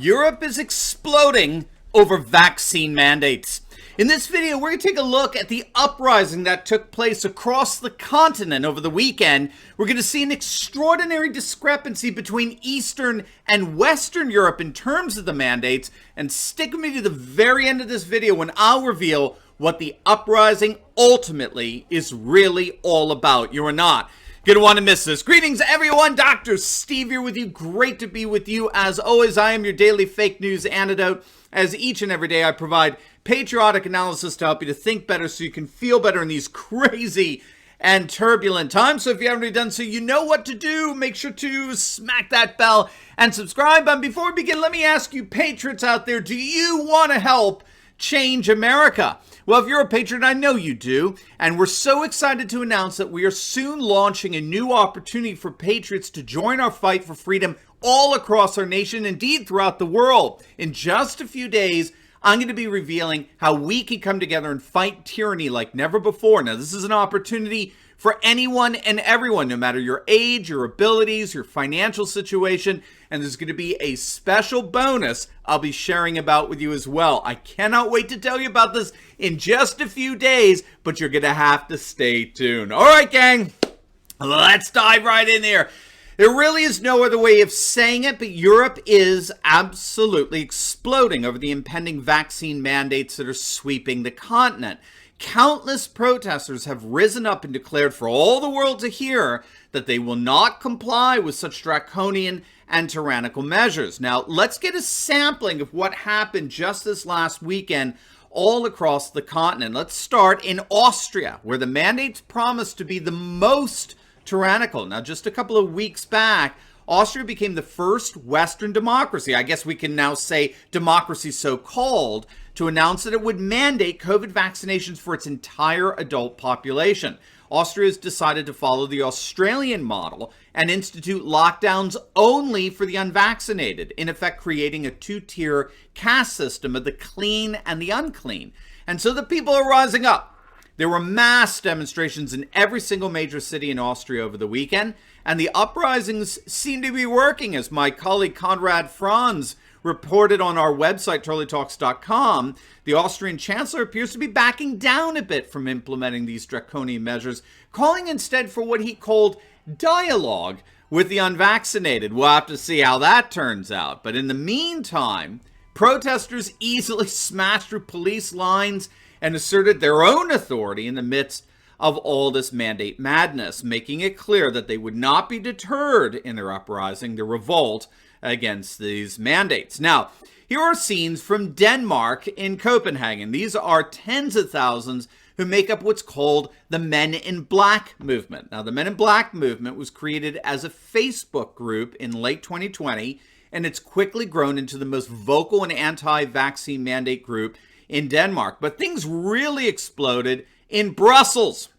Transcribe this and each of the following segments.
Europe is exploding over vaccine mandates. In this video, we're going to take a look at the uprising that took place across the continent over the weekend. We're going to see an extraordinary discrepancy between Eastern and Western Europe in terms of the mandates. And stick with me to the very end of this video when I'll reveal what the uprising ultimately is really all about. You are not going to want to miss this. Greetings, everyone. Dr. Steve here with you. Great to be with you. As always, I am your daily fake news antidote. As each and every day, I provide patriotic analysis to help you to think better so you can feel better in these crazy and turbulent times. So if you haven't already done so, you know what to do. Make sure to smack that bell and subscribe. But before we begin, let me ask you, patriots out there, do you want to help change America? Well, if you're a patriot, I know you do. And we're so excited to announce that we are soon launching a new opportunity for patriots to join our fight for freedom all across our nation, indeed throughout the world. In just a few days, I'm going to be revealing how we can come together and fight tyranny like never before. Now, this is an opportunity for anyone and everyone, no matter your age, your abilities, your financial situation. And there's going to be a special bonus I'll be sharing about with you as well. I cannot wait to tell you about this in just a few days, but you're going to have to stay tuned. All right, gang, let's dive right in here. There really is no other way of saying it, but Europe is absolutely exploding over the impending vaccine mandates that are sweeping the continent. Countless protesters have risen up and declared for all the world to hear that they will not comply with such draconian and tyrannical measures. Now, let's get a sampling of what happened just this last weekend all across the continent. Let's start in Austria, where the mandates promised to be the most tyrannical. Now, just a couple of weeks back, Austria became the first Western democracy, I guess we can now say democracy so-called, to announce that it would mandate COVID vaccinations for its entire adult population. Austria has decided to follow the Australian model and institute lockdowns only for the unvaccinated, in effect creating a two-tier caste system of the clean and the unclean. And so the people are rising up. There were mass demonstrations in every single major city in Austria over the weekend, and the uprisings seem to be working, as my colleague Konrad Franz reported on our website, turleytalks.com. The Austrian chancellor appears to be backing down a bit from implementing these draconian measures, calling instead for what he called dialogue with the unvaccinated. We'll have to see how that turns out. But in the meantime, protesters easily smashed through police lines and asserted their own authority in the midst of all this mandate madness, making it clear that they would not be deterred in their uprising, their revolt against these mandates. Now, here are scenes from Denmark in Copenhagen. These are tens of thousands who make up what's called the Men in Black movement. Now, the Men in Black movement was created as a Facebook group in late 2020, and it's quickly grown into the most vocal and anti-vaccine mandate group in Denmark. But things really exploded in Brussels.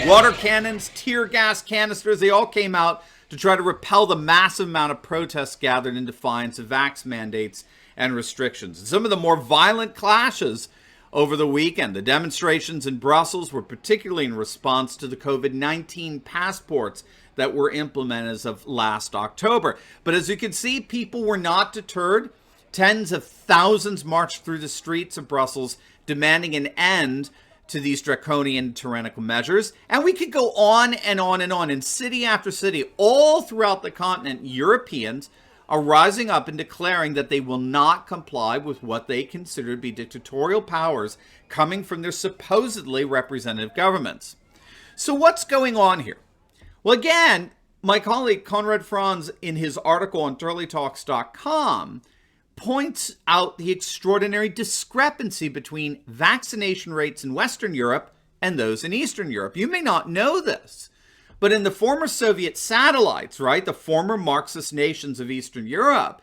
Water cannons, tear gas canisters, they all came out to try to repel the massive amount of protests gathered in defiance of vax mandates and restrictions. And some of the more violent clashes over the weekend, the demonstrations in Brussels were particularly in response to the COVID-19 passports that were implemented as of last October. But as you can see, people were not deterred. Tens of thousands marched through the streets of Brussels demanding an end to these draconian tyrannical measures. And we could go on and on and on. In city after city, all throughout the continent, Europeans are rising up and declaring that they will not comply with what they consider to be dictatorial powers coming from their supposedly representative governments. So what's going on here? Well, again, my colleague Konrad Franz, in his article on turleytalks.com, points out the extraordinary discrepancy between vaccination rates in Western Europe and those in Eastern Europe. You may not know this, but in the former Soviet satellites, right, the former Marxist nations of Eastern Europe,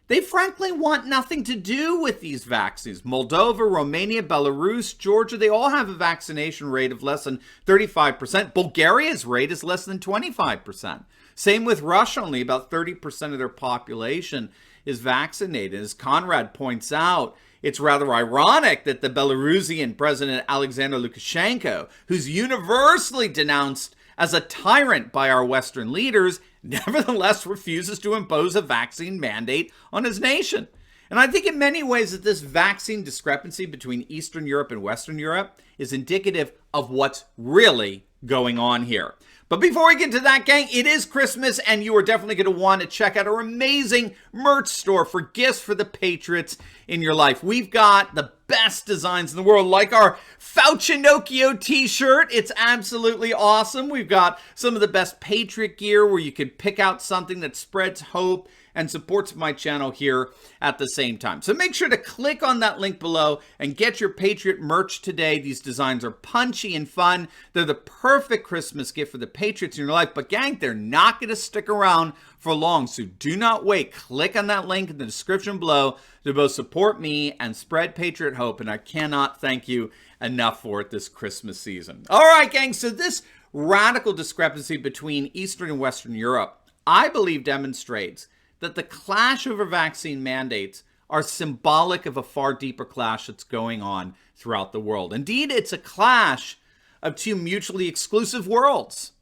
they frankly want nothing to do with these vaccines. Moldova, Romania, Belarus, Georgia, they all have a vaccination rate of less than 35%. Bulgaria's rate is less than 25%. Same with Russia, only about 30% of their population is vaccinated. As Conrad points out, it's rather ironic that the Belarusian President Alexander Lukashenko, who's universally denounced as a tyrant by our Western leaders, nevertheless refuses to impose a vaccine mandate on his nation. And I think in many ways that this vaccine discrepancy between Eastern Europe and Western Europe is indicative of what's really going on here. But before we get to that, gang, it is Christmas, and you are definitely going to want to check out our amazing merch store for gifts for the Patriots in your life. We've got the best designs in the world, like our Faucinocchio t-shirt. It's absolutely awesome. We've got some of the best Patriot gear where you can pick out something that spreads hope and supports my channel here at the same time. So make sure to click on that link below and get your Patriot merch today. These designs are punchy and fun. They're the perfect Christmas gift for the Patriots in your life. But gang, they're not going to stick around for long, so do not wait. Click on that link in the description below to both support me and spread Patriot hope, and I cannot thank you enough for it this Christmas season. All right, gang, so this radical discrepancy between Eastern and Western Europe, I believe, demonstrates that the clash over vaccine mandates are symbolic of a far deeper clash that's going on throughout the world. Indeed, it's a clash of two mutually exclusive worlds.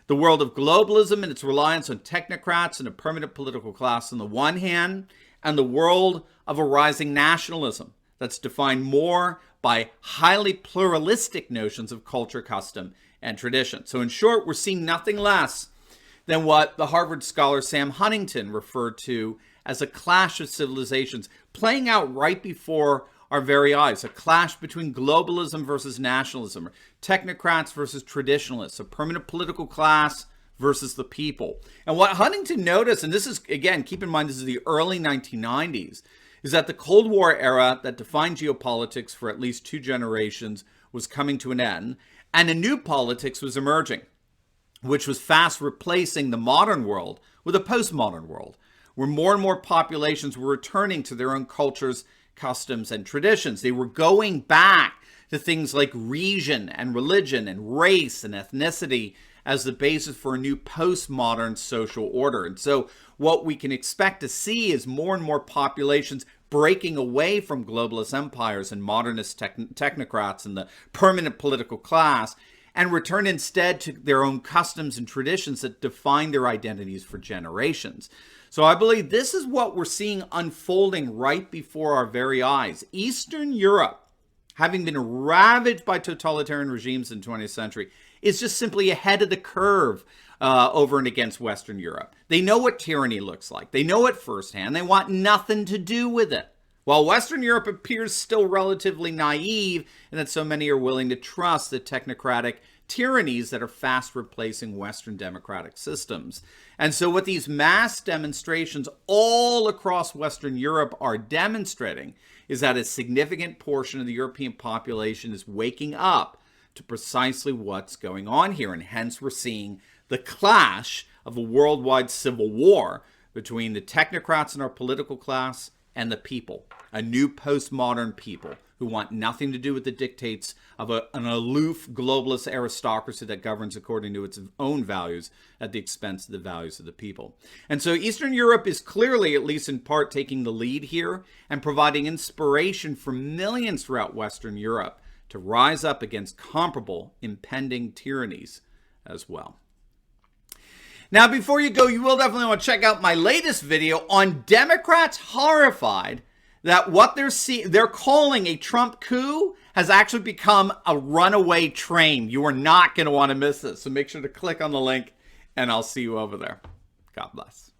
The world of globalism and its reliance on technocrats and a permanent political class on the one hand, and the world of a rising nationalism that's defined more by highly pluralistic notions of culture, custom, and tradition. So in short, we're seeing nothing less than what the Harvard scholar Sam Huntington referred to as a clash of civilizations playing out right before our very eyes. A clash between globalism versus nationalism, or technocrats versus traditionalists, a permanent political class versus the people. And what Huntington noticed, and this is, again, keep in mind this is the early 1990s, is that the Cold War era that defined geopolitics for at least two generations was coming to an end, and a new politics was emerging, which was fast replacing the modern world with a postmodern world, where more and more populations were returning to their own cultures, customs, and traditions. They were going back to things like region and religion and race and ethnicity as the basis for a new postmodern social order. And so what we can expect to see is more and more populations breaking away from globalist empires and modernist technocrats and the permanent political class, and return instead to their own customs and traditions that define their identities for generations. So I believe this is what we're seeing unfolding right before our very eyes. Eastern Europe, having been ravaged by totalitarian regimes in the 20th century, is just simply ahead of the curve over and against Western Europe. They know what tyranny looks like. They know it firsthand. They want nothing to do with it. While Western Europe appears still relatively naive, and that so many are willing to trust the technocratic tyrannies that are fast replacing Western democratic systems. And so what these mass demonstrations all across Western Europe are demonstrating is that a significant portion of the European population is waking up to precisely what's going on here. And hence we're seeing the clash of a worldwide civil war between the technocrats in our political class and the people, a new postmodern people who want nothing to do with the dictates of an aloof globalist aristocracy that governs according to its own values at the expense of the values of the people. And so Eastern Europe is clearly, at least in part, taking the lead here and providing inspiration for millions throughout Western Europe to rise up against comparable impending tyrannies as well. Now, before you go, you will definitely want to check out my latest video on Democrats horrified that what they're calling a Trump coup has actually become a runaway train. You are not going to want to miss this. So make sure to click on the link, and I'll see you over there. God bless.